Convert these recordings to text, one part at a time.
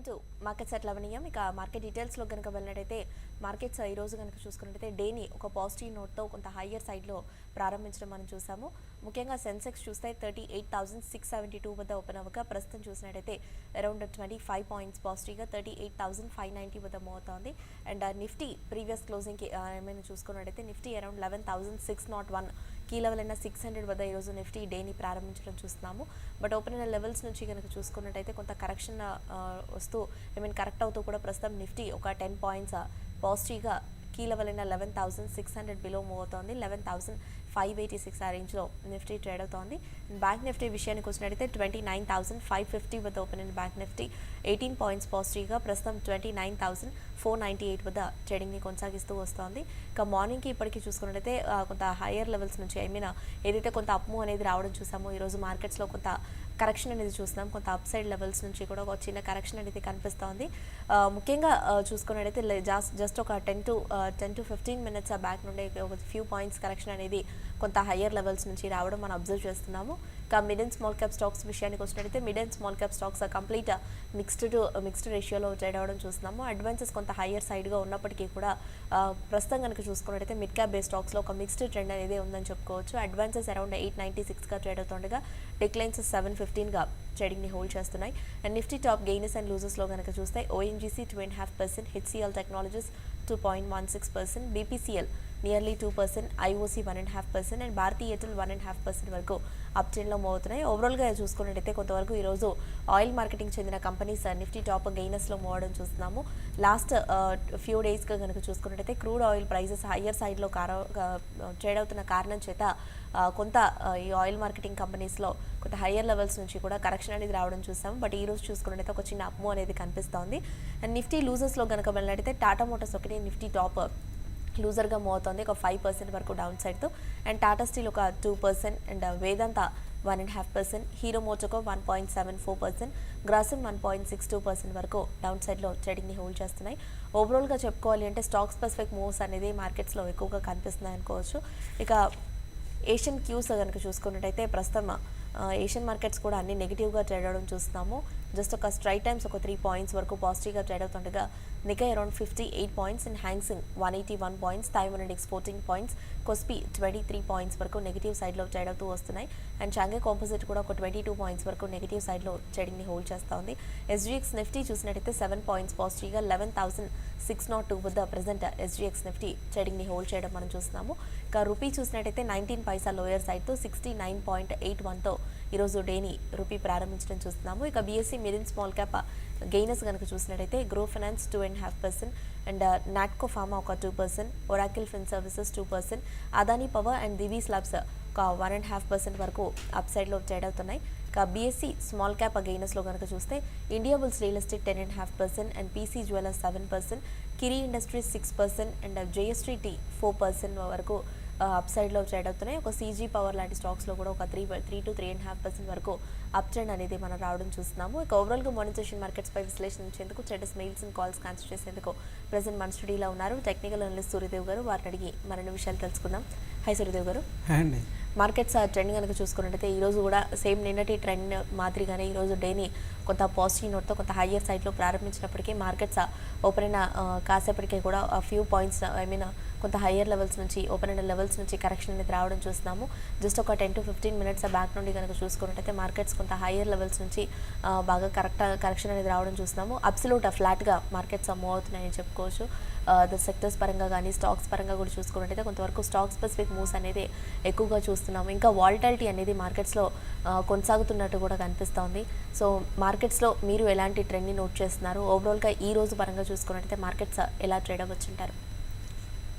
To markets ఎట్లా అవనీయం. ఇక market డీటెయిల్స్లో కనుక వెళ్ళినట్టయితే మార్కెట్స్ ఈ రోజు కనుక చూసుకున్నట్టయితే డేని ఒక పాజిటివ్ నోట్తో కొంత హయ్యర్ సైడ్లో ప్రారంభించడం మనం చూసాము. ముఖ్యంగా సెన్సెక్స్ చూస్తే 38,672 వద్ద ఓపెన్ అవ్వగా ప్రస్తుతం చూసినట్టయితే అరౌండ్ 25 పాయింట్స్ పాజిటివ్గా 38,590 వద్ద మూవ్ అవుతోంది. అండ్ నిఫ్టీ ప్రీవియస్ క్లోజింగ్కి ఏమైనా చూసుకున్నట్టయితే నిఫ్టీ అరౌండ్ 11,601 కీ లెవెల్ అయిన 600 వద్ద ఈరోజు నిఫ్టీ డేని ప్రారంభించడం చూస్తున్నాము. బట్ ఓపెన్ అయిన లెవెల్స్ నుంచి కనుక చూసుకున్నట్టయితే కొంత కరెక్షన్ వస్తూ కరెక్ట్ అవుతూ కూడా ప్రస్తుతం నిఫ్టీ ఒక 10 పాయింట్స్ పాజిటివ్గా కీ లెవెల్ అయిన 11,600 బిలో మూవ్ అవుతోంది. 11,586 ఆ రేంజ్లో నిఫ్టీ ట్రేడ్ అవుతోంది. బ్యాంక్ నిఫ్టీ విషయానికి వచ్చినట్టయితే 29,550 వద్ద ఓపెన్ అయిన బ్యాంక్ నిఫ్టీ 18 పాయింట్స్ పాజిటివ్గా ప్రస్తుతం 29,498 వద్ద ట్రేడింగ్ని కొనసాగిస్తూ వస్తోంది. ఇక మార్నింగ్కి ఇప్పటికీ చూసుకున్నట్టయితే కొంత హయ్యర్ లెవెల్స్ నుంచి ఏదైతే కొంత అప్మూవ్ అనేది రావడం చూసామో ఈరోజు మార్కెట్స్లో కొంత కరెక్షన్ అనేది చూస్తున్నాం. కొంత అప్ సైడ్ లెవెల్స్ నుంచి కూడా ఒక చిన్న కరెక్షన్ అనేది కనిపిస్తోంది. ముఖ్యంగా చూసుకున్నట్టయితే జస్ట్ ఒక 10 to 15 మినిట్స్ బ్యాక్ నుండి ఒక ఫ్యూ పాయింట్స్ కరెక్షన్ అనేది కొంత హయ్యర్ లెవెల్స్ నుంచి రావడం మనం అబ్జర్వ్ చేస్తున్నాము. ఇక mid and small cap stocks విషయానికి వచ్చినట్టయితే mid and small cap stocks complete mixed రేషియోలో ట్రేడ్ అవ్వడం చూస్తున్నాము. అడ్వాన్సెస్ కొంత హయ్యర్ సైడ్గా ఉన్నప్పటికీ కూడా ప్రస్తుతం కనుక చూసుకున్నట్టయితే మిడ్ క్యాప్ బేస్ స్టాక్స్లో ఒక మిక్స్డ్ ట్రెండ్ అనేది ఉందని చెప్పుకోవచ్చు. అడ్వాన్సెస్ అరౌండ్ 896గా ట్రేడ్ అవుతుండగా డిక్లైన్స్ 715గా ట్రేడింగ్ని హోల్డ్ చేస్తున్నాయి. And nifty top gainers and లూజర్స్లో కనుక చూస్తే ONGC 2.5%, HCL technologies 2.16%, BPCL nearly 2%, IOC 1.5% and Bharti Airtel 1.5% వరకు అప్ ట్రెండ్లో మూవ్ అవుతున్నాయి. ఓవరాల్గా చూసుకున్నట్టయితే కొంతవరకు ఈరోజు ఆయిల్ మార్కెటింగ్ చెందిన కంపెనీస్ నిఫ్టీ టాప్ గెయినర్స్లో మూవ్ అవడం చూస్తున్నాము. లాస్ట్ ఫ్యూ డేస్గా కనుక చూసుకున్నట్టయితే క్రూడ్ ఆయిల్ ప్రైజెస్ హయ్యర్ సైడ్లో ట్రేడ్ అవుతున్న కారణం చేత కొంత ఈ ఆయిల్ మార్కెటింగ్ కంపెనీస్లో కొంత హయ్యర్ లెవెల్స్ నుంచి కూడా కరెక్షన్ అనేది రావడం చూస్తాము. బట్ ఈ రోజు చూసుకున్నట్టయితే ఒక చిన్న అప్మూవ్ అనేది కనిపిస్తోంది. అండ్ నిఫ్టీ లూజర్స్లో కనుక వెళ్ళినట్టయితే టాటా మోటార్స్ ఒకటి నిఫ్టీ టాప్ లూజర్గా మూవ్ అవుతుంది ఒక 5% వరకు డౌన్ సైడ్తో. అండ్ టాటా స్టీల్ ఒక 2% అండ్ వేదాంత 1.5%, హీరో మోటోకో 1.74%, గ్రాసిమ్ 1.62% వరకు డౌన్ సైడ్లో ట్రేడింగ్ని హోల్డ్ చేస్తున్నాయి. ఓవరాల్గా చెప్పుకోవాలి అంటే స్టాక్ స్పెసిఫిక్ మూవ్స్ అనేది మార్కెట్స్లో ఎక్కువగా కనిపిస్తున్నాయి అనుకోవచ్చు. ఇక ఏషియన్ క్యూస్ కనుక చూసుకున్నట్టయితే ప్రస్తుతం ఏషియన్ మార్కెట్స్ కూడా అన్ని నెగిటివ్గా ట్రేడ్ అవ్వడం చూస్తున్నాము. జస్ట్ ఒక స్ట్రైట్ టైమ్స్ ఒక 3 పాయింట్స్ వరకు పాజిటివ్గా ట్రేడ్ అవుతుండగా Nikkei around 58 points and Hang Seng 181 points, Taiwan index 14 points, KOSPI 23 points వరకు నెగిటివ్ సైడ్లో ట్రేడ్ అవుతూ వస్తున్నాయి. అండ్ షాంఘై కాంపోజిట్ కూడా ఒక 22 పాయింట్స్ వరకు నెగిటివ్ సైడ్లో ట్రేడింగ్ని హోల్డ్ చేస్తూ ఉంది. ఎస్జీఎక్స్ నిఫ్టీ చూసినట్టయితే 7 పాయింట్స్ పాజిటివ్గా 11,602 వద్ద ప్రజెంట్ ఎస్జీఎక్స్ నిఫ్టీ ట్రేడింగ్ని హోల్డ్ చేయడం మనం చూస్తున్నాము. ఇక రూపీ చూసినట్టయితే 19 పైసా లోయర్ సైడ్తో 69.81తో ఈరోజు డేని రూపీ ప్రారంభించడం చూస్తున్నాము. ఇక BSE mid and small cap gainers కనుక చూసినట్టయితే Groww finance 2.5% and Natco pharma ఒక 2%, Oracle fin services 2%, Adani power and Divi slabs ఒక 1.5% వరకు అప్ సైడ్లో ట్రేడ్ అవుతున్నాయి. ఇక బీఎస్సీ స్మాల్ క్యాప్ గెయినర్స్లో కనుక చూస్తే Indiabulls real estate 10.5% and PC jewellers 7%, Kiri industries 6% and JST T 4% వరకు అప్ సైడ్లో ట్రేడ్ అవుతున్నాయి. ఒక సీజీ పవర్ లాంటి స్టాక్స్లో కూడా ఒక 3 to 3.5% వరకు అప్ ట్రెండ్ అనేది మనం రావడం చూస్తున్నాము. ఇక ఓవరాల్గా మానిటైజేషన్ మార్కెట్స్పై విశ్లేషించేందుకు traders mails and calls consult చేసేందుకు ప్రజెంట్ మన స్టూడియోలో ఉన్నారు టెక్నికల్ అనలిస్ట్ సూర్యదేవ్ గారు. వారిని అడిగి మరిన్ని విషయాలు తెలుసుకుందాం. హై సూర్యదేవ్ గారు. అండి మార్కెట్స్ ట్రెండ్ కనుక చూసుకున్నట్టయితే ఈరోజు కూడా సేమ్ నిన్నటి ట్రెండ్ మాదిరిగానే ఈరోజు డేని కొంత పాజిటివ్ నోట్తో కొంత హయ్యర్ సైడ్లో ప్రారంభించినప్పటికీ మార్కెట్స్ ఓపెన్ అయిన కాసేపటికే కూడా ఫ్యూ పాయింట్స్ కొంత హయ్యర్ లెవెల్స్ నుంచి ఓపెన్ అయిన లెవెల్స్ నుంచి కరెక్షన్ అనేది రావడం చూస్తున్నాము. జస్ట్ ఒక 10 to 15 మినిట్స్ బ్యాక్ నుండి కనుక చూసుకున్నట్టయితే మార్కెట్స్ కొంత హయ్యర్ లెవెల్స్ నుంచి బాగా కరెక్షన్ అనేది రావడం చూస్తున్నాము. అబ్సల్యూట్ ఫ్లాట్గా మార్కెట్స్ మూవ్ అవుతున్నాయని చెప్పుకోవచ్చు. సెక్టర్స్ పరంగా కానీ స్టాక్స్ పరంగా కూడా చూసుకున్నట్టయితే కొంతవరకు స్టాక్ స్పెసిఫిక్ మూవ్స్ అనేది ఎక్కువగా చూస్తున్నాము. ఇంకా వాలటాలిటీ అనేది మార్కెట్స్లో కొనసాగుతున్నట్టు కూడా కనిపిస్తోంది. సో మార్కెట్స్లో మీరు ఎలాంటి ట్రెండ్ని నోట్ చేస్తున్నారు? ఓవరాల్గా ఈ రోజు పరంగా చూసుకున్నట్టయితే మార్కెట్స్ ఎలా ట్రేడ్ అవ్వచ్చుంటారు?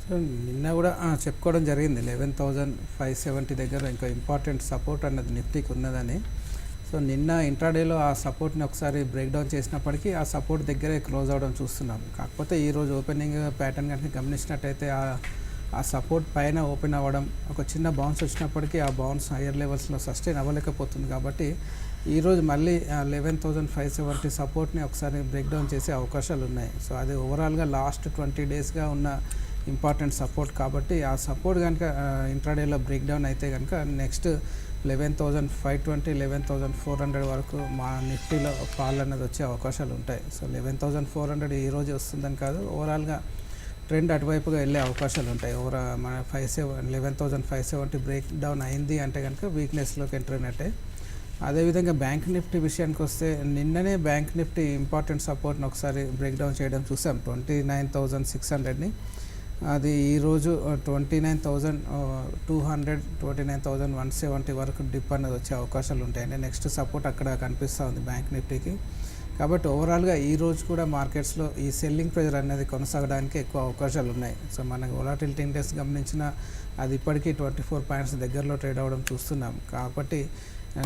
సో నిన్న కూడా చెప్పుకోవడం జరిగింది 11,570 దగ్గర ఇంకా ఇంపార్టెంట్ సపోర్ట్ అన్నది నిఫ్టీకి ఉన్నదని. సో నిన్న ఇంట్రాడేలో ఆ సపోర్ట్ని ఒకసారి బ్రేక్ డౌన్ చేసినప్పటికీ ఆ సపోర్ట్ దగ్గరే క్లోజ్ అవ్వడం చూస్తున్నాం. కాకపోతే ఈరోజు ఓపెనింగ్ ప్యాటర్న్ కనుక గమనించినట్టయితే ఆ సపోర్ట్ పైన ఓపెన్ అవ్వడం ఒక చిన్న బౌన్స్ వచ్చినప్పటికీ ఆ బౌన్స్ హయ్యర్ లెవెల్స్లో సస్టైన్ అవ్వలేకపోతుంది. కాబట్టి ఈరోజు మళ్ళీ 11,570 సపోర్ట్ని ఒకసారి బ్రేక్ డౌన్ చేసే అవకాశాలు ఉన్నాయి. సో అది ఓవరాల్గా లాస్ట్ 20 డేస్గా ఉన్న ఇంపార్టెంట్ సపోర్ట్ కాబట్టి ఆ సపోర్ట్ కనుక ఇంట్రాడేలో బ్రేక్ డౌన్ అయితే కనుక నెక్స్ట్ 11,520 11,400 వరకు మా నిఫ్టీలో ఫాల్ అనేది వచ్చే అవకాశాలు ఉంటాయి. సో 11,400 ఈ రోజు వస్తుందని కాదు, ఓవరాల్గా ట్రెండ్ అటువైపుగా వెళ్ళే అవకాశాలు ఉంటాయి. మన 11,570 బ్రేక్ డౌన్ అయింది అంటే కనుక వీక్నెస్లోకి ఎంటర్ అయినట్టే. అదేవిధంగా బ్యాంక్ నిఫ్టీ విషయానికి వస్తే నిన్ననే బ్యాంక్ నిఫ్టీ ఇంపార్టెంట్ సపోర్ట్ని ఒకసారి బ్రేక్ డౌన్ చేయడం చూసాం 29,600ని. అది ఈరోజు 29,200 29,170 వరకు డిప్ అనేది వచ్చే అవకాశాలు ఉంటాయండి. నెక్స్ట్ సపోర్ట్ అక్కడ కనిపిస్తూ ఉంది బ్యాంక్ నిఫ్టీకి. కాబట్టి ఓవరాల్గా ఈ రోజు కూడా మార్కెట్స్లో ఈ సెల్లింగ్ ప్రెజర్ అనేది కొనసాగడానికి ఎక్కువ అవకాశాలు ఉన్నాయి. సో మనకు వొలాటిలిటీ ఇండెక్స్ గమనించిన అది ఇప్పటికీ 24 పాయింట్స్ దగ్గరలో ట్రేడ్ అవ్వడం చూస్తున్నాం. కాబట్టి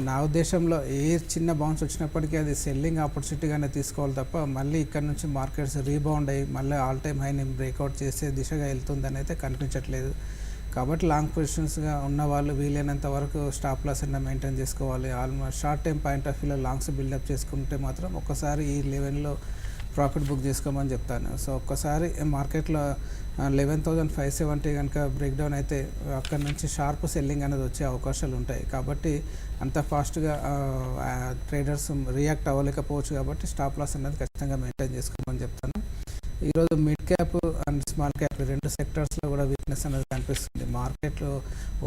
నా ఉద్దేశంలో ఏ చిన్న బౌన్స్ వచ్చినప్పటికీ అది సెల్లింగ్ ఆపర్చునిటీగానే తీసుకోవాలి తప్ప మళ్ళీ ఇక్కడ నుంచి మార్కెట్స్ రీబౌండ్ అయ్యి మళ్ళీ ఆల్ టైమ్ హైని బ్రేక్అవుట్ చేసే దిశగా వెళ్తుందని అయితే కనిపించట్లేదు. కాబట్టి లాంగ్ పొజిషన్స్గా ఉన్న వాళ్ళు వీలైనంత వరకు స్టాప్ లాస్ అయినా మెయింటైన్ చేసుకోవాలి. Almost short time point of వ్యూలో లాంగ్స్ బిల్డప్ చేసుకుంటే మాత్రం ఒక్కసారి ఈ లెవెల్లో ప్రాఫిట్ బుక్ చేసుకోమని చెప్తాను. సో ఒక్కసారి మార్కెట్లో 11,570 కనుక బ్రేక్ డౌన్ అయితే అక్కడ నుంచి షార్ప్ సెల్లింగ్ అనేది వచ్చే అవకాశాలు ఉంటాయి. కాబట్టి అంత ఫాస్ట్గా ట్రేడర్స్ రియాక్ట్ అవ్వలేకపోవచ్చు. కాబట్టి స్టాప్ లాస్ అనేది ఖచ్చితంగా మెయింటైన్ చేసుకోమని చెప్తాను. ఈరోజు mid cap and small cap రెండు సెక్టర్స్లో కూడా వీక్నెస్ అనేది కనిపిస్తుంది. మార్కెట్లో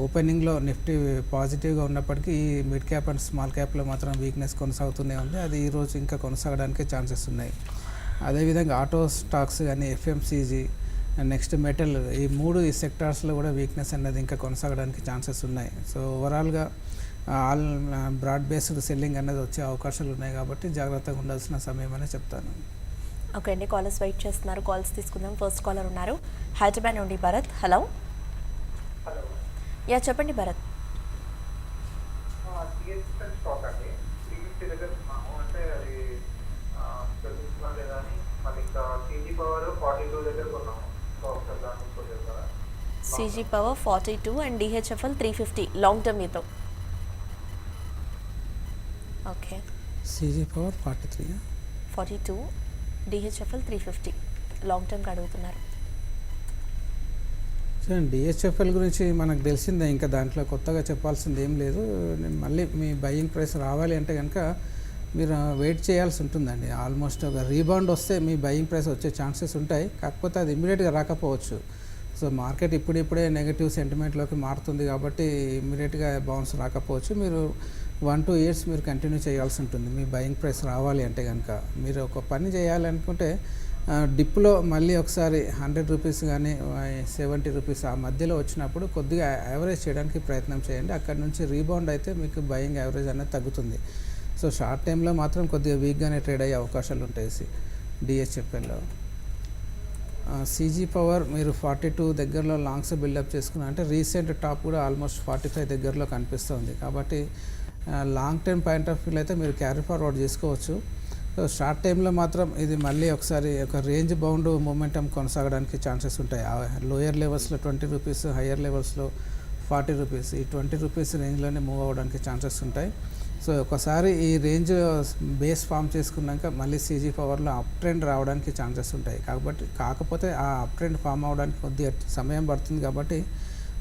ఓపెనింగ్లో నిఫ్టీ పాజిటివ్గా ఉన్నప్పటికీ ఈ మిడ్ క్యాప్ అండ్ స్మాల్ క్యాప్లో మాత్రం వీక్నెస్ కొనసాగుతూనే ఉంది. అది ఈరోజు ఇంకా కొనసాగడానికి ఛాన్సెస్ ఉన్నాయి. అదేవిధంగా ఆటో స్టాక్స్ కానీ ఎఫ్ఎంసీజీ నెక్స్ట్ మెటల్ ఈ సెక్టార్స్లో కూడా వీక్నెస్ అనేది ఇంకా కొనసాగడానికి ఛాన్సెస్ ఉన్నాయి. సో ఓవరాల్గా ఆల్ బ్రాడ్ బేస్డ్ సెల్లింగ్ అనేది వచ్చే అవకాశాలు ఉన్నాయి. కాబట్టి జాగ్రత్తగా ఉండాల్సిన సమయం అనే చెప్తాను. ఓకే అండి, కాలర్స్ వెయిట్ చేస్తున్నారు. కాల్స్ తీసుకుందాం. ఫస్ట్ కాలర్ ఉన్నారు హైదరాబాద్ నుండి భరత్. హలో. యా చెప్పండి Bharat. CG Power 42 and DHFL 350 long term మీతో. Okay. CG Power 42 DHFL 350 long టర్మ్కి అడుగుతున్నారు. సరే, DHFL గురించి మనకు తెలిసిందే, ఇంకా దాంట్లో కొత్తగా చెప్పాల్సింది ఏం లేదు. మళ్ళీ మీ బయింగ్ ప్రైస్ రావాలి అంటే కనుక మీరు వెయిట్ చేయాల్సి ఉంటుందండి. ఆల్మోస్ట్ ఒక రీబౌండ్ వస్తే మీ బయింగ్ ప్రైస్ వచ్చే ఛాన్సెస్ ఉంటాయి. కాకపోతే అది ఇమ్మీడియట్గా రాకపోవచ్చు. సో మార్కెట్ ఇప్పుడిప్పుడే నెగటివ్ సెంటిమెంట్లోకి మారుతుంది కాబట్టి ఇమ్మీడియట్గా బౌన్స్ రాకపోవచ్చు. మీరు 1-2 years మీరు కంటిన్యూ చేయాల్సి ఉంటుంది మీ బయింగ్ ప్రైస్ రావాలి అంటే కనుక. మీరు ఒక పని చేయాలనుకుంటే డిప్లో మళ్ళీ ఒకసారి 100 రూపీస్ కానీ 70 రూపీస్ ఆ మధ్యలో వచ్చినప్పుడు కొద్దిగా యావరేజ్ చేయడానికి ప్రయత్నం చేయండి. అక్కడ నుంచి రీబౌండ్ అయితే మీకు బయింగ్ యావరేజ్ అనేది తగ్గుతుంది. సో షార్ట్ టైంలో మాత్రం కొద్దిగా వీక్గానే ట్రేడ్ అయ్యే అవకాశాలు ఉంటాయి DHFLలో. CG పవర్ మీరు 42 దగ్గరలో లాంగ్స్ బిల్డప్ చేసుకున్నా అంటే రీసెంట్ టాప్ కూడా ఆల్మోస్ట్ 45 దగ్గరలో కనిపిస్తుంది. కాబట్టి లాంగ్ టర్మ్ పాయింట్ ఆఫ్ వ్యూలో అయితే మీరు క్యారీ ఫార్వర్డ్ చేసుకోవచ్చు. సో షార్ట్ టైంలో మాత్రం ఇది మళ్ళీ ఒకసారి ఒక రేంజ్ బౌండ్ మూమెంటం కొనసాగడానికి ఛాన్సెస్ ఉంటాయి. లోయర్ లెవెల్స్లో 20 రూపీస్, హయ్యర్ లెవెల్స్లో 40 రూపీస్, ఈ 20 రూపీస్ రేంజ్లోనే మూవ్ అవ్వడానికి ఛాన్సెస్ ఉంటాయి. సో ఒకసారి ఈ రేంజ్ బేస్ ఫామ్ చేసుకున్నాక మళ్ళీ CG పవర్లో అప్ ట్రెండ్ రావడానికి ఛాన్సెస్ ఉంటాయి. కాకపోతే ఆ అప్ ట్రెండ్ ఫామ్ అవ్వడానికి కొద్దిగా సమయం పడుతుంది. కాబట్టి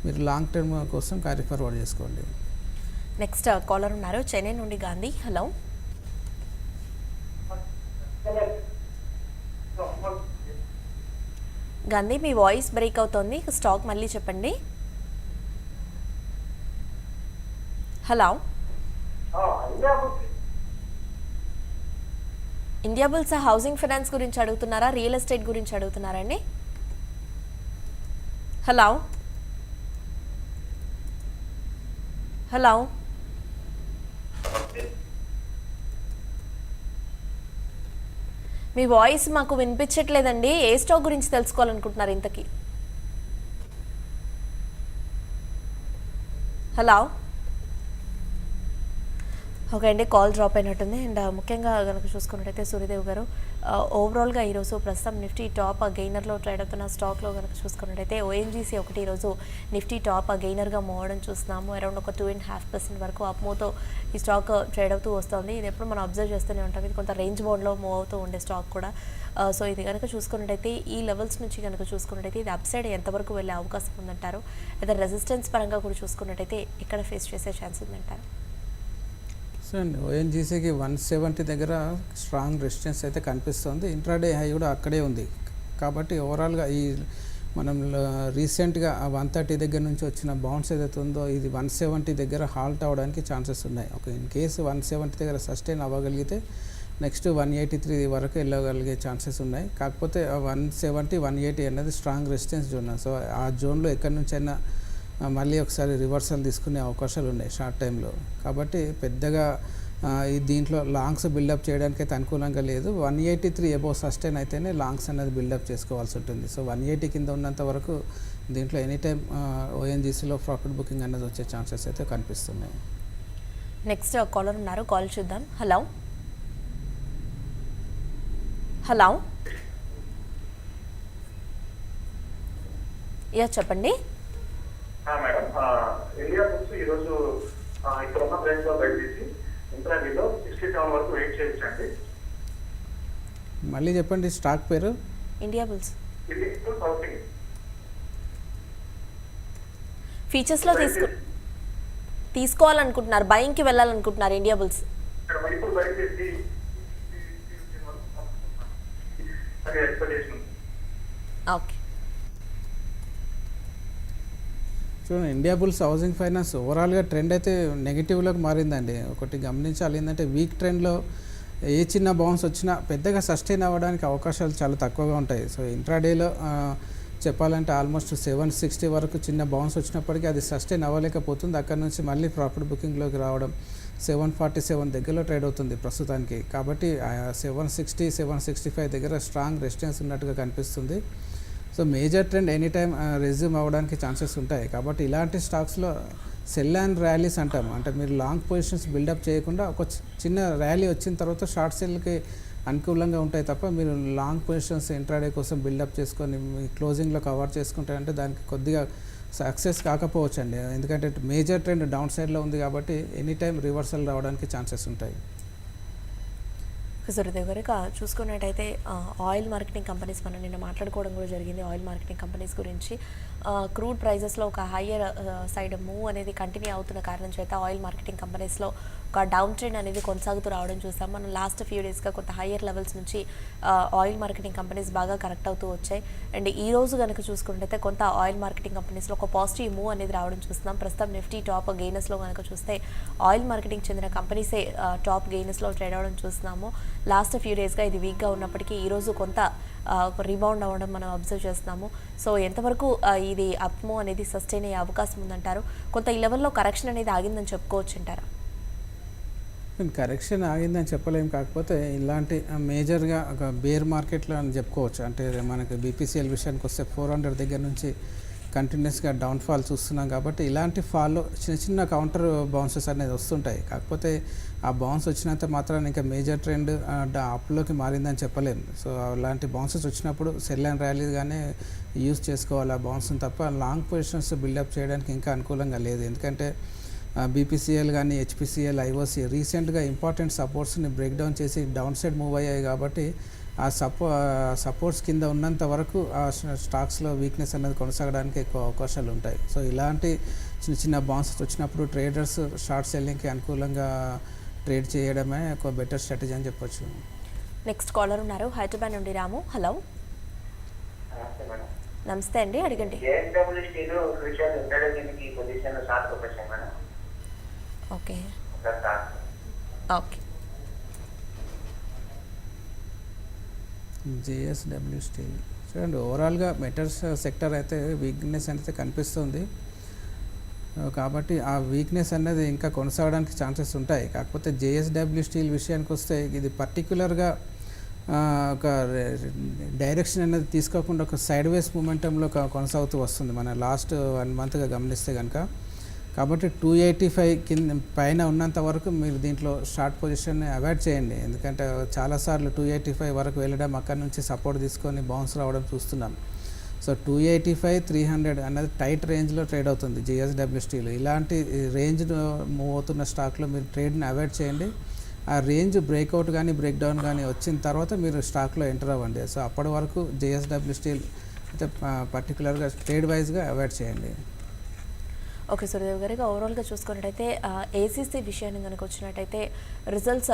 మీరు లాంగ్ టర్మ్ కోసం క్యారీ ఫార్వర్డ్ చేసుకోండి. నెక్స్ట్ కాలర్ ఉన్నారు చెన్నై నుండి గాంధీ. హలో. గాంధీ మీ వాయిస్ బ్రేక్ అవుతోంది, స్టాక్ మళ్ళీ చెప్పండి. Hello. India bulls housing finance గురించి అడుగుతున్నారా, రియల్ ఎస్టేట్ గురించి అడుగుతున్నారా అండి? హలో. హలో. మీ వాయిస్ మాకు వినిపించట్లేదండి. ఏ స్టాక్ గురించి తెలుసుకోవాలనుకుంటున్నారు ఇంతకీ? హలో. ఓకే అండి, కాల్ డ్రాప్ అయినట్టుంది. అండ్ ముఖ్యంగా కనుక చూసుకున్నట్టయితే సూర్యదేవ్ గారు, ఓవరాల్గా ఈరోజు ప్రస్తుతం నిఫ్టీ టాప్ గెయినర్లో ట్రేడ్ అవుతున్న స్టాక్లో కనుక చూసుకున్నట్టయితే ఓఎన్జీసీ ఒకటి ఈరోజు నిఫ్టీ టాప్ గెయినర్గా మూవ్ అవడం చూస్తున్నాము. అరౌండ్ ఒక 2.5% వరకు అప్ మూవ్తో ఈ స్టాక్ ట్రేడ్ అవుతూ వస్తుంది. ఇది ఎప్పుడు మనం అబ్జర్వ్ చేస్తూనే ఉంటాం. ఇది కొంత రేంజ్ బౌండ్లో మూవ్ అవుతూ ఉండే స్టాక్ కూడా. సో ఇది కనుక చూసుకున్నట్టయితే ఈ లెవెల్స్ నుంచి కనుక చూసుకున్నట్టయితే ఇది అప్ సైడ్ ఎంతవరకు వెళ్ళే అవకాశం ఉందంటారు? లేదా రెసిస్టెన్స్ పరంగా కూడా చూసుకున్నట్టయితే ఎక్కడ ఫేస్ చేసే ఛాన్స్ ఉందంటారు? సో అండి ఓఎన్జీసీకి 170 దగ్గర స్ట్రాంగ్ రెసిస్టెన్స్ అయితే కనిపిస్తుంది. ఇంట్రాడే హై కూడా అక్కడే ఉంది. కాబట్టి ఓవరాల్గా ఈ మనం రీసెంట్గా 130 దగ్గర నుంచి వచ్చిన బౌన్స్ ఏదైతే ఉందో ఇది 170 దగ్గర హాల్ట్ అవ్వడానికి ఛాన్సెస్ ఉన్నాయి. ఒక ఇన్ కేసు 170 దగ్గర సస్టైన్ అవ్వగలిగితే నెక్స్ట్ 183 వరకు వెళ్ళగలిగే ఛాన్సెస్ ఉన్నాయి. కాకపోతే 170, 180 అనేది స్ట్రాంగ్ రెసిస్టెన్స్ జోన్. సో ఆ జోన్లో ఎక్కడి నుంచైనా మళ్ళీ ఒకసారి రివర్సల్ తీసుకునే అవకాశాలు ఉన్నాయి షార్ట్ టైంలో. కాబట్టి పెద్దగా ఈ దీంట్లో లాంగ్స్ బిల్డప్ చేయడానికి అయితే అనుకూలంగా లేదు. 183 అబోవ్ సస్టైన్ అయితేనే లాంగ్స్ అనేది బిల్డప్ చేసుకోవాల్సి ఉంటుంది. సో 180 కింద ఉన్నంత వరకు దీంట్లో ఎనీ టైం ఓఎన్జీసీలో ప్రాఫిట్ బుకింగ్ అనేది వచ్చే ఛాన్సెస్ అయితే కనిపిస్తున్నాయి. నెక్స్ట్ కాలర్ ఉన్నారు, కాల్ చూద్దాం. హలో హలో, యా చెప్పండి. మేడం, ఇండియా బుక్స్ ఈరోజు ఇక్కడ ఉన్న ప్రైస్ లో బయటేసి ఇంట్రాడేలో 67 వరకు వెయిట్ చేయొచ్చండి. మళ్ళీ చెప్పండి స్టాక్ పేరు. ఇండియా బుల్స్ ఇది సౌతింగ్ ఫీచర్స్లో తీసుకోవాలనుకుంటున్నారు, బయింగ్కి వెళ్ళాలనుకుంటున్నారు ఇండియా బుల్స్. ఇప్పుడు బయటేసి ఎక్స్పెక్టేషన్. ఓకే, చూడండి ఇండియా బుల్స్ హౌసింగ్ ఫైనాన్స్ ఓవరాల్గా ట్రెండ్ అయితే నెగిటివ్లోకి మారిందండి. ఒకటి గమనించాలి ఏంటంటే వీక్ ట్రెండ్లో ఏ చిన్న బౌన్స్ వచ్చినా పెద్దగా సస్టైన్ అవ్వడానికి అవకాశాలు చాలా తక్కువగా ఉంటాయి. సో ఇంట్రాడేలో చెప్పాలంటే ఆల్మోస్ట్ 760 వరకు చిన్న బౌన్స్ వచ్చినప్పటికీ అది సస్టైన్ అవ్వలేకపోతుంది. అక్కడ నుంచి మళ్ళీ ప్రాఫిట్ బుకింగ్లోకి రావడం 747 దగ్గరలో ట్రేడ్ అవుతుంది ప్రస్తుతానికి. కాబట్టి 760, 765 దగ్గర స్ట్రాంగ్ రెసిస్టెన్స్ ఉన్నట్టుగా కనిపిస్తుంది. So major trend any time resume అవ్వడానికి ఛాన్సెస్ ఉంటాయి. కాబట్టి ఇలాంటి స్టాక్స్లో సెల్ అండ్ ర్యాలీస్ అంటాం. అంటే మీరు లాంగ్ పొజిషన్స్ బిల్డప్ చేయకుండా ఒక చిన్న ర్యాలీ వచ్చిన తర్వాత షార్ట్ సెల్కి అనుకూలంగా ఉంటాయి తప్ప మీరు లాంగ్ పొజిషన్స్ ఇంట్రాడే కోసం బిల్డప్ చేసుకొని మీ క్లోజింగ్లో కవర్ చేసుకుంటారంటే దానికి కొద్దిగా సక్సెస్ కాకపోవచ్చు అండి. ఎందుకంటే మేజర్ ట్రెండ్ డౌన్ సైడ్లో ఉంది కాబట్టి ఎనీ టైం రివర్సల్ రావడానికి ఛాన్సెస్ ఉంటాయి. సూర్యదేవ్ గారు, ఇక చూసుకున్నట్టయితే ఆయిల్ మార్కెటింగ్ కంపెనీస్ మనం నిన్న మాట్లాడుకోవడం కూడా జరిగింది. ఆయిల్ మార్కెటింగ్ కంపెనీస్ గురించి క్రూడ్ ప్రైజెస్లో ఒక హయ్యర్ సైడ్ మూవ్ అనేది కంటిన్యూ అవుతున్న కారణం చేత ఆయిల్ మార్కెటింగ్ కంపెనీస్లో ఒక డౌన్ ట్రెండ్ అనేది కొనసాగుతూ రావడం చూస్తాం. మనం లాస్ట్ ఫ్యూ డేస్గా కొంత హయ్యర్ లెవెల్స్ నుంచి ఆయిల్ మార్కెటింగ్ కంపెనీస్ బాగా కరెక్ట్ అవుతూ వచ్చాయి. అండ్ ఈ రోజు కనుక చూసుకున్నట్టయితే కొంత ఆయిల్ మార్కెటింగ్ కంపెనీస్లో ఒక పాజిటివ్ మూవ్ అనేది రావడం చూస్తున్నాం. ప్రస్తుతం నిఫ్టీ టాప్ గెయినర్స్లో కనుక చూస్తే ఆయిల్ మార్కెటింగ్ చెందిన కంపెనీసే టాప్ గెయినర్స్లో ట్రేడ్ అవ్వడం చూస్తున్నాము. లాస్ట్ ఫ్యూ డేస్గా ఇది వీక్గా ఉన్నప్పటికీ ఈరోజు కొంత ఒక రీబౌండ్ అవ్వడం మనం అబ్జర్వ్ చేస్తున్నాము. సో ఎంతవరకు ఇది అప్ మూవ్ అనేది సస్టైన్ అయ్యే అవకాశం ఉందంటారు? కొంత ఈ లెవెల్లో కరెక్షన్ అనేది ఆగిందని చెప్పుకోవచ్చు అంటారా? కరెక్షన్ ఆగిందని చెప్పలేము. కాకపోతే ఇలాంటి మేజర్గా ఒక బేర్ మార్కెట్లో అని చెప్పుకోవచ్చు. అంటే మనకి బీపీసీఎల్ విషయానికి వస్తే 400 దగ్గర నుంచి కంటిన్యూస్గా డౌన్ఫాల్ చూస్తున్నాం. కాబట్టి ఇలాంటి ఫాల్లో చిన్న చిన్న కౌంటర్ బౌన్సెస్ అనేది వస్తుంటాయి. కాకపోతే ఆ బౌన్స్ వచ్చినంత మాత్రాన్ని ఇంకా మేజర్ ట్రెండ్ అప్లోకి మారిందని చెప్పలేము. సో అలాంటి బౌన్సెస్ వచ్చినప్పుడు సెల్ అండ్ ర్యాలీగానే యూజ్ చేసుకోవాలి ఆ బౌన్స్ని తప్ప లాంగ్ పొజిషన్స్ బిల్డప్ చేయడానికి ఇంకా అనుకూలంగా లేదు. ఎందుకంటే బీపీసీఎల్ కానీ హెచ్పిసిఎల్, ఐఓసి రీసెంట్గా ఇంపార్టెంట్ సపోర్ట్స్ని బ్రేక్ డౌన్ చేసి డౌన్ సైడ్ మూవ్ అయ్యాయి. కాబట్టి ఆ సపోర్ట్స్ కింద ఉన్నంత వరకు ఆ స్టాక్స్లో వీక్నెస్ అనేది కొనసాగడానికి ఎక్కువ అవకాశాలు ఉంటాయి. సో ఇలాంటి చిన్న చిన్న బౌన్సెస్ వచ్చినప్పుడు ట్రేడర్స్ షార్ట్ సెల్లింగ్కి అనుకూలంగా ట్రేడ్ చేయడమే ఒక బెటర్ స్ట్రాటజీ అని చెప్పొచ్చు. నెక్స్ట్ కాలర్ ఉన్నారు, హైదరాబాద్ నుండి రాము. హలో, నమస్తే అండి, అడగండి. ఓకే ఓకే, జేఎస్డబ్ల్యూ స్టీల్ చూడండి ఓవరాల్గా మెటల్స్ సెక్టర్ అయితే వీక్నెస్ అయితే కనిపిస్తుంది. కాబట్టి ఆ వీక్నెస్ అనేది ఇంకా కొనసాగడానికి ఛాన్సెస్ ఉంటాయి. కాకపోతే జేఎస్డబ్ల్యూ స్టీల్ విషయానికి వస్తే ఇది పర్టికులర్గా ఒక డైరెక్షన్ అనేది తీసుకోకుండా ఒక సైడ్ వేస్ మూమెంటంలో కొనసాగుతూ వస్తుంది. మన లాస్ట్ 1 మంత్గా గమనిస్తే కనుక కాబట్టి 285 కింద పైన ఉన్నంత వరకు మీరు దీంట్లో షార్ట్ పొజిషన్ని అవాయిడ్ చేయండి. ఎందుకంటే చాలాసార్లు 285 వరకు వెళ్ళడం, అక్కడ నుంచి సపోర్ట్ తీసుకొని బౌన్స్ రావడం చూస్తున్నాం. సో 285, 300 అన్నది టైట్ రేంజ్లో ట్రేడ్ అవుతుంది JSW స్టీల్. ఇలాంటి రేంజ్ మూవ్ అవుతున్న స్టాక్లో మీరు ట్రేడ్ని అవాయిడ్ చేయండి. ఆ రేంజ్ బ్రేక్అవుట్ కానీ బ్రేక్ డౌన్ కానీ వచ్చిన తర్వాత మీరు స్టాక్లో ఎంటర్ అవ్వండి. సో అప్పటి వరకు JSW స్టీల్ అయితే పర్టికులర్గా ట్రేడ్ వైజ్గా అవాయిడ్ చేయండి. ఓకే సూర్యదేవ్ గారు, ఓవరాల్గా చూసుకున్నట్టయితే ఏసీసీ విషయాన్ని కనుక వచ్చినట్టయితే రిజల్ట్స్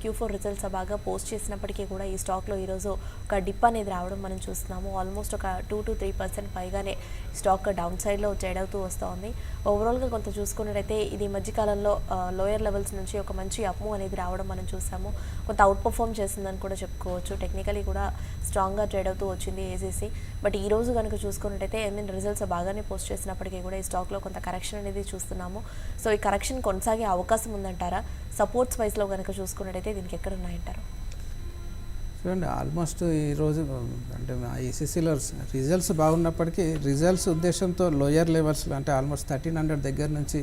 Q4 రిజల్ట్స్ బాగా పోస్ట్ చేసినప్పటికీ కూడా ఈ స్టాక్లో ఈరోజు ఒక డిప్ అనేది రావడం మనం చూస్తున్నాము. ఆల్మోస్ట్ ఒక 2 to 3% పైగానే స్టాక్ డౌన్ సైడ్లో ట్రేడ్ అవుతూ వస్తుంది. ఓవరాల్గా కొంత చూసుకున్నట్టయితే ఇది మధ్యకాలంలో లోయర్ లెవెల్స్ నుంచి ఒక మంచి అప్ మూవ్ అనేది రావడం మనం చూసాము. కొంత అవుట్ పర్ఫామ్ చేసిందని కూడా చెప్పుకోవచ్చు. టెక్నికలీ కూడా స్ట్రాంగ్గా ట్రేడ్ అవుతూ వచ్చింది ఏసీసీ. బట్ ఈ రోజు కనుక చూసుకున్నట్టయితే రిజల్ట్స్ బాగానే పోస్ట్ చేసినప్పటికీ కూడా ఈ స్టాక్లో కొంత కరెక్షన్ అనేది చూస్తున్నాము. సో ఈ కరెక్షన్ కొనసాగే అవకాశం ఉందంటారా? సపోర్ట్స్ వైజ్లో కనుక చూసుకున్నట్టయితే దీనికి ఎక్కడ ఉన్నాయంటారు? చూడండి, ఆల్మోస్ట్ ఈరోజు అంటే ఈసీసీలో రిజల్ట్స్ బాగున్నప్పటికీ రిజల్ట్స్ ఉద్దేశంతో లోయర్ లెవెల్స్లో అంటే ఆల్మోస్ట్ 1300 దగ్గర నుంచి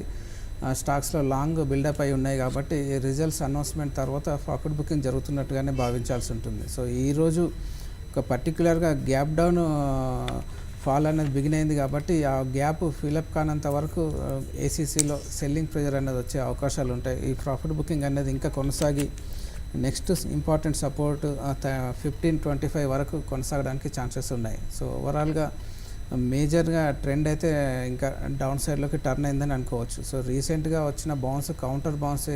స్టాక్స్లో లాంగ్ బిల్డప్ అయి ఉన్నాయి. కాబట్టి రిజల్ట్స్ అనౌన్స్మెంట్ తర్వాత ప్రాఫిట్ బుకింగ్ జరుగుతున్నట్టుగానే భావించాల్సి ఉంటుంది. సో ఈరోజు ఒక పర్టికులర్గా గ్యాప్ డౌన్ ఫాల్ అనేది బిగిన్ అయింది కాబట్టి ఆ గ్యాప్ ఫిలప్ కానంత వరకు ఏసీసీలో సెల్లింగ్ ప్రెజర్ అనేది వచ్చే అవకాశాలు ఉంటాయి. ఈ ప్రాఫిట్ బుకింగ్ అనేది ఇంకా కొనసాగి నెక్స్ట్ ఇంపార్టెంట్ సపోర్ట్ 1525 వరకు కొనసాగడానికి ఛాన్సెస్ ఉన్నాయి. సో ఓవరాల్గా మేజర్గా ట్రెండ్ అయితే ఇంకా డౌన్ సైడ్లోకి టర్న్ అయిందని అనుకోవచ్చు. సో రీసెంట్గా వచ్చిన బౌన్స్ కౌంటర్ బౌన్స్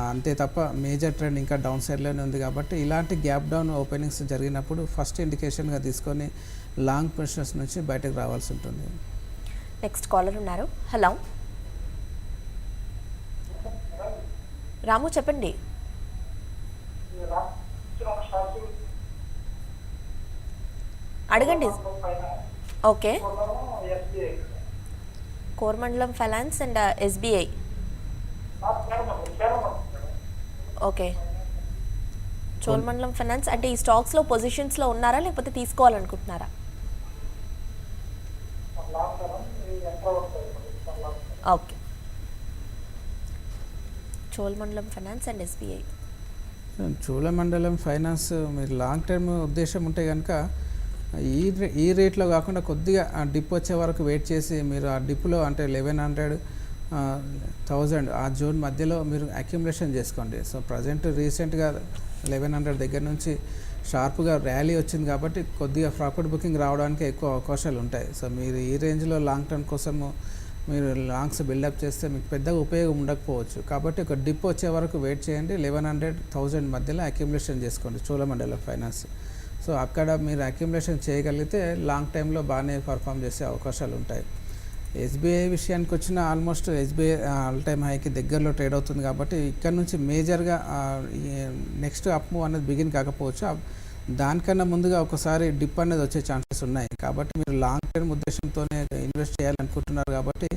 అంతే తప్ప మేజర్ ట్రెండ్ ఇంకా డౌన్ సైడ్లోనే ఉంది. కాబట్టి ఇలాంటి గ్యాప్ డౌన్ ఓపెనింగ్స్ జరిగినప్పుడు ఫస్ట్ ఇండికేషన్గా తీసుకొని లాంగ్ పొజిషన్స్ నుంచి బయటకు రావాల్సి ఉంటుంది. నెక్స్ట్ కాలర్ ఉన్నారు. హలో రాము, చెప్పండి. అడగండి. Okay, Koramandalam finance and SBI. Okay, Cholamandalam finance అంటే ఈ స్టాక్స్లో పొజిషన్స్లో ఉన్నారా లేకపోతే తీసుకోవాలనుకుంటున్నారా? Okay, Cholamandalam finance and SBI. Cholamandalam finance మీరు లాంగ్ టర్మ్ ఉద్దేశం ఉంటే కనుక ఈ రేట్లో కాకుండా కొద్దిగా డిప్ వచ్చే వరకు వెయిట్ చేసి మీరు ఆ డిప్లో అంటే 1100, 1000 ఆ జోన్ మధ్యలో మీరు అక్యుములేషన్ చేసుకోండి. సో ప్రజెంట్ రీసెంట్గా 1100 దగ్గర నుంచి షార్ప్గా ర్యాలీ వచ్చింది కాబట్టి కొద్దిగా ప్రాఫిట్ బుకింగ్ రావడానికి ఎక్కువ అవకాశాలు ఉంటాయి. సో మీరు ఈ రేంజ్లో లాంగ్ టర్మ్ కోసము మీరు లాంగ్స్ బిల్డప్ చేస్తే మీకు పెద్దగా ఉపయోగం ఉండకపోవచ్చు. కాబట్టి ఒక డిప్ వచ్చే వరకు వెయిట్ చేయండి. 1100, 1000 మధ్యలో అక్యుములేషన్ చేసుకోండి చోళమండలం ఫైనాన్స్. సో అక్కడ మీరు అక్యుములేషన్ చేయగలిగితే లాంగ్ టైంలో బాగానే పర్ఫామ్ చేసే అవకాశాలు ఉంటాయి. SBI విషయానికి వచ్చిన ఆల్మోస్ట్ SBI ఆల్ టైమ్ హైకి దగ్గరలో ట్రేడ్ అవుతుంది కాబట్టి ఇక్కడ నుంచి మేజర్గా నెక్స్ట్ అప్ మూవ్ అనేది బిగిన్ కాకపోవచ్చు. దానికన్నా ముందుగా ఒకసారి డిప్ అనేది వచ్చే ఛాన్సెస్ ఉన్నాయి. కాబట్టి మీరు లాంగ్ టర్మ్ ఉద్దేశంతోనే ఇన్వెస్ట్ చేయాలనుకుంటున్నారు కాబట్టి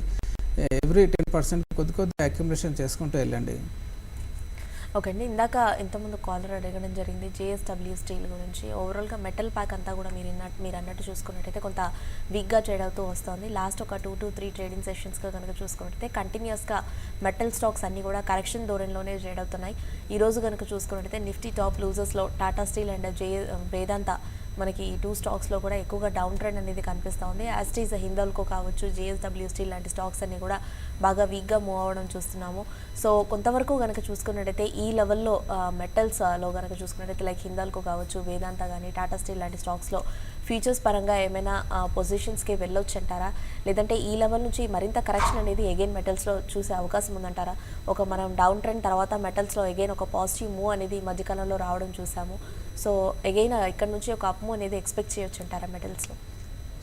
ఎవ్రీ 10% కొద్ది అక్యుములేషన్ చేసుకుంటూ వెళ్ళండి. ఓకే అండి, ఇందాక ఇంతకుముందు కాలర్ అడగడం జరిగింది JSW స్టీల్ గురించి. ఓవరాల్గా మెటల్ ప్యాక్ అంతా కూడా మీరు అన్నట్టు చూసుకున్నట్టయితే కొంత వీక్గా ట్రేడ్ అవుతూ వస్తుంది. లాస్ట్ ఒక 2 to 3 ట్రేడింగ్ సెషన్స్గా కనుక చూసుకున్నట్టయితే కంటిన్యూస్గా మెటల్ స్టాక్స్ అన్నీ కూడా కరెక్షన్ ధోరణిలోనే ట్రేడ్ అవుతున్నాయి. ఈరోజు కనుక చూసుకున్నట్టయితే నిఫ్టీ టాప్ లూజర్స్లో టాటా స్టీల్ అండ్ వేదాంత మనకి ఈ 2 స్టాక్స్లో కూడా ఎక్కువగా డౌన్ ట్రెండ్ అనేది కనిపిస్తూ ఉంది. యాస్టీస్ హిందాల్కో కావచ్చు, JSW స్టీల్ లాంటి స్టాక్స్ అన్నీ కూడా బాగా వీక్గా మూవ్ అవ్వడం చూస్తున్నాము. సో కొంతవరకు కనుక చూసుకున్నట్టయితే ఈ లెవెల్లో మెటల్స్లో కనుక చూసుకున్నట్టయితే లైక్ హిందాల్కో కావచ్చు, వేదాంత కానీ టాటా స్టీల్ లాంటి స్టాక్స్లో ఫ్యూచర్స్ పరంగా ఏమైనా పొజిషన్స్కి వెళ్ళొచ్చు అంటారా? లేదంటే ఈ లెవెల్ నుంచి మరింత కరెక్షన్ అనేది ఎగైన్ మెటల్స్లో చూసే అవకాశం ఉందంటారా? మనం డౌన్ ట్రెండ్ తర్వాత మెటల్స్లో ఎగైన్ ఒక పాజిటివ్ మూవ్ అనేది ఈ మధ్యకాలంలో రావడం చూసాము. సో ఎగైన్ ఇక్కడ నుంచి ఒక అప్ మూవ్ అనేది ఎక్స్పెక్ట్ చేయొచ్చు అంటారా మెటల్స్లో?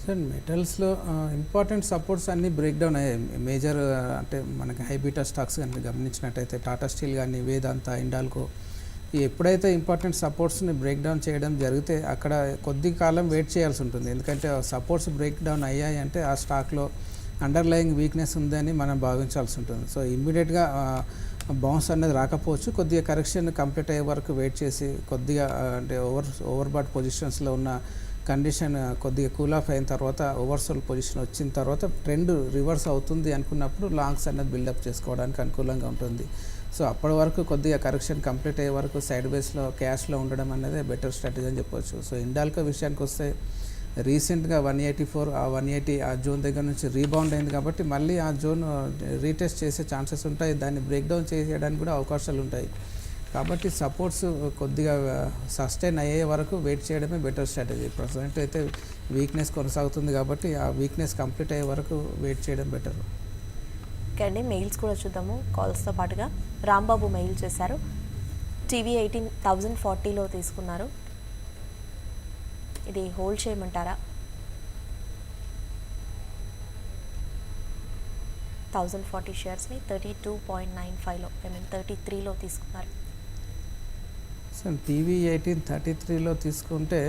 సార్ మెటల్స్లో ఇంపార్టెంట్ సపోర్ట్స్ అన్నీ బ్రేక్ డౌన్ అయ్యాయి. మేజర్ అంటే మనకి హైబీటా స్టాక్స్ కానీ గమనించినట్టయితే టాటా స్టీల్ కానీ, వేదాంత, హిండాల్కో ఎప్పుడైతే ఇంపార్టెంట్ సపోర్ట్స్ని బ్రేక్ డౌన్ చేయడం జరిగితే అక్కడ కొద్ది కాలం వెయిట్ చేయాల్సి ఉంటుంది. ఎందుకంటే సపోర్ట్స్ బ్రేక్ డౌన్ అయ్యాయి అంటే ఆ స్టాక్లో అండర్లయింగ్ వీక్నెస్ ఉందని మనం భావించాల్సి ఉంటుంది. సో ఇమ్మీడియట్గా బౌన్స్ అనేది రాకపోవచ్చు. కొద్దిగా కరెక్షన్ కంప్లీట్ అయ్యే వరకు వెయిట్ చేసి కొద్దిగా అంటే ఓవర్బాట్ పొజిషన్స్లో ఉన్న కండిషన్ కొద్దిగా కూల్ ఆఫ్ అయిన తర్వాత ఓవర్సోల్ పొజిషన్ వచ్చిన తర్వాత ట్రెండ్ రివర్స్ అవుతుంది అనుకున్నప్పుడు లాంగ్స్ అనేది బిల్డప్ చేసుకోవడానికి అనుకూలంగా ఉంటుంది. సో అప్పటి వరకు కొద్దిగా కరెక్షన్ కంప్లీట్ అయ్యే వరకు సైడ్ బేస్లో క్యాష్లో ఉండడం అనేది బెటర్ స్ట్రాటజీ అని చెప్పొచ్చు. సో హిండాల్కో విషయానికి వస్తే రీసెంట్గా 184 ఆ 180 ఆ జోన్ దగ్గర నుంచి రీబౌండ్ అయింది కాబట్టి మళ్ళీ ఆ జోన్ రీటెస్ట్ చేసే ఛాన్సెస్ ఉంటాయి. దాన్ని బ్రేక్ డౌన్ చేయడానికి కూడా అవకాశాలు ఉంటాయి. కాబట్టి సపోర్ట్స్ కొద్దిగా సస్టైన్ అయ్యే వరకు వెయిట్ చేయడమే బెటర్ స్ట్రాటజీ. ప్రజెంట్ అయితే వీక్నెస్ కొనసాగుతుంది కాబట్టి ఆ వీక్నెస్ కంప్లీట్ అయ్యే వరకు వెయిట్ చేయడం బెటర్. ఓకే అండి, మెయిల్స్ కూడా చూద్దాము కాల్స్తో పాటుగా. రాంబాబు మెయిల్ చేశారు. టీవీ 1040లో తీసుకున్నారు, ఇది హోల్డ్ చేయమంటారా? 1040 షేర్స్ని 32.95లో 33లో తీసుకున్నారు. సో టీవీ 1833లో తీసుకుంటే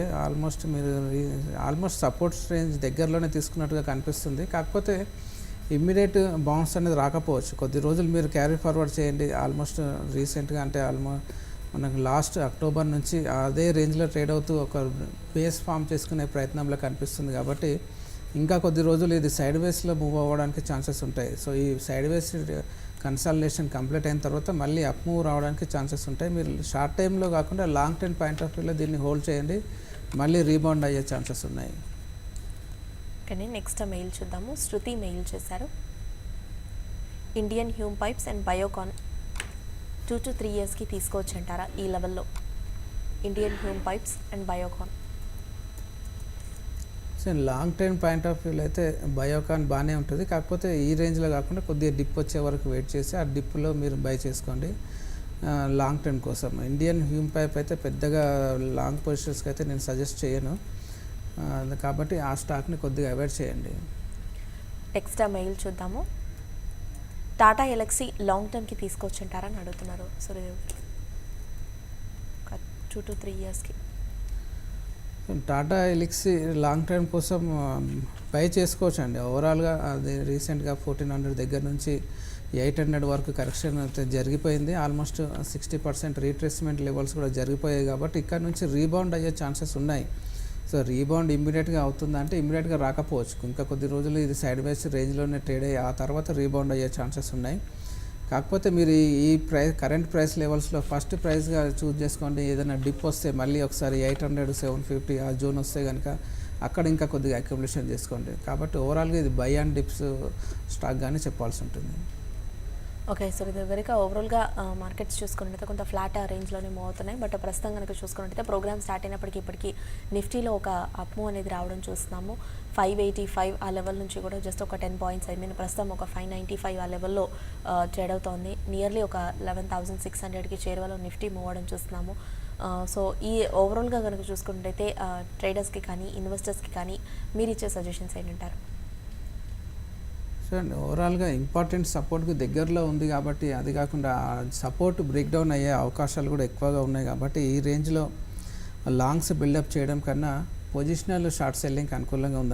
ఆల్మోస్ట్ సపోర్ట్స్ రేంజ్ దగ్గరలోనే తీసుకున్నట్టుగా కనిపిస్తుంది. కాకపోతే ఇమ్మీడియట్ బౌన్స్ అనేది రాకపోవచ్చు. కొద్ది రోజులు మీరు క్యారీ ఫార్వర్డ్ చేయండి. ఆల్మోస్ట్ రీసెంట్గా అంటే మనకు లాస్ట్ అక్టోబర్ నుంచి అదే రేంజ్లో ట్రేడ్ అవుతూ ఒక బేస్ ఫామ్ చేసుకునే ప్రయత్నంలో కనిపిస్తుంది. కాబట్టి ఇంకా కొద్ది రోజులు ఇది సైడ్ వేస్లో మూవ్ అవ్వడానికి ఛాన్సెస్ ఉంటాయి. సో ఈ సైడ్ వేస్ కన్సాలిడేషన్ కంప్లీట్ అయిన తర్వాత మళ్ళీ అప్ మూవ్ రావడానికి ఛాన్సెస్ ఉంటాయి. మీరు షార్ట్ టైంలో కాకుండా లాంగ్ టర్మ్ పాయింట్ ఆఫ్ వ్యూలో దీన్ని హోల్డ్ చేయండి, మళ్ళీ రీబౌండ్ అయ్యే ఛాన్సెస్ ఉన్నాయి. కానీ నెక్స్ట్ మెయిల్ చూద్దాము. శృతి మెయిల్ చేశారు. Indian Hume pipes and Biocon 2 to 3 ఇయర్స్కి తీసుకోవచ్చు అంటారా ఈ లెవెల్లో? Indian Hume pipes and Biocon. So long term point of వ్యూలో అయితే బయోకాన్ బాగానే ఉంటుంది. కాకపోతే ఈ రేంజ్లో కాకుండా కొద్దిగా డిప్ వచ్చే వరకు వెయిట్ చేసి ఆ డిప్లో మీరు బై చేసుకోండి లాంగ్ టర్మ్ కోసం. ఇండియన్ హ్యూమ్ పైప్ అయితే పెద్దగా లాంగ్ పొజిషన్స్కి అయితే నేను సజెస్ట్ చేయను. కాబట్టి ఆ స్టాక్ని కొద్దిగా అవాయిడ్ చేయండి. నెక్స్ట్ మెయిల్ చూద్దాము. టాటా ఎలక్సీ లాంగ్ టర్మ్కి తీసుకోవచ్చంటారా అని అడుగుతున్నారు సూర్యదేవ్. 2 to 3 ఇయర్స్కి టాటా ఎలిక్సీ లాంగ్ టర్మ్ కోసం బై చేసుకోవచ్చు అండి. ఓవరాల్గా అది రీసెంట్గా 1400 దగ్గర నుంచి 800 వరకు కరెక్షన్ అయితే జరిగిపోయింది. ఆల్మోస్ట్ 60% రీట్రేస్మెంట్ లెవెల్స్ కూడా జరిగిపోయాయి. కాబట్టి ఇక్కడ నుంచి రీబౌండ్ అయ్యే ఛాన్సెస్ ఉన్నాయి. సో రీబౌండ్ ఇమ్మీడియట్గా అవుతుందంటే ఇమ్మీడియట్గా రాకపోవచ్చు. ఇంకా కొద్ది రోజులు ఇది సైడ్ వేస్ రేంజ్లోనే ట్రేడ్ అయ్యి ఆ తర్వాత రీబౌండ్ అయ్యే ఛాన్సెస్ ఉన్నాయి. కాకపోతే మీరు ఈ కరెంట్ ప్రైస్ లెవెల్స్లో ఫస్ట్ ప్రైస్గా చూస్ చేసుకోండి. ఏదైనా డిప్ వస్తే మళ్ళీ ఒకసారి 800, 750 ఆ జోన్ వస్తే కనుక అక్కడ ఇంకా కొద్దిగా అక్యుములేషన్ చేసుకోండి. కాబట్టి ఓవరాల్గా ఇది బై అండ్ డిప్స్ స్టాక్ కానీ చెప్పాల్సి ఉంటుంది. ఓకే, సో ఇది వరకు ఓవరాల్గా మార్కెట్స్ చూసుకున్నట్టయితే కొంత ఫ్లాట్ రేంజ్లోనే మూవ్ అవుతున్నాయి. బట్ ప్రస్తుతం కనుక చూసుకున్నట్టయితే ప్రోగ్రామ్ స్టార్ట్ అయినప్పటికీ ఇప్పటికీ నిఫ్టీలో ఒక అప్ మూవ్ అనేది రావడం చూస్తున్నాము. 585 ఆ లెవెల్ నుంచి కూడా జస్ట్ ఒక 10 పాయింట్స్ ప్రస్తుతం ఒక 595 ఆ లెవెల్లో ట్రేడ్ అవుతోంది. నియర్లీ ఒక 11,600కి చేరువలో నిఫ్టీ మూవ్ అవడం చూస్తున్నాము. సో ఈ ఓవరాల్గా కనుక చూసుకున్నట్టయితే ట్రేడర్స్కి కానీ ఇన్వెస్టర్స్కి కానీ మీరు ఇచ్చే సజెషన్స్ ఏంటంటారు? చూడండి, ఓవరాల్గా ఇంపార్టెంట్ సపోర్ట్కి దగ్గరలో ఉంది కాబట్టి, అది కాకుండా సపోర్ట్ బ్రేక్ డౌన్ అయ్యే అవకాశాలు కూడా ఎక్కువగా ఉన్నాయి. కాబట్టి ఈ రేంజ్లో లాంగ్స్ బిల్డప్ చేయడం కన్నా పొజిషనల్ షార్ట్ సెల్లింగ్కి అనుకూలంగా ఉంది.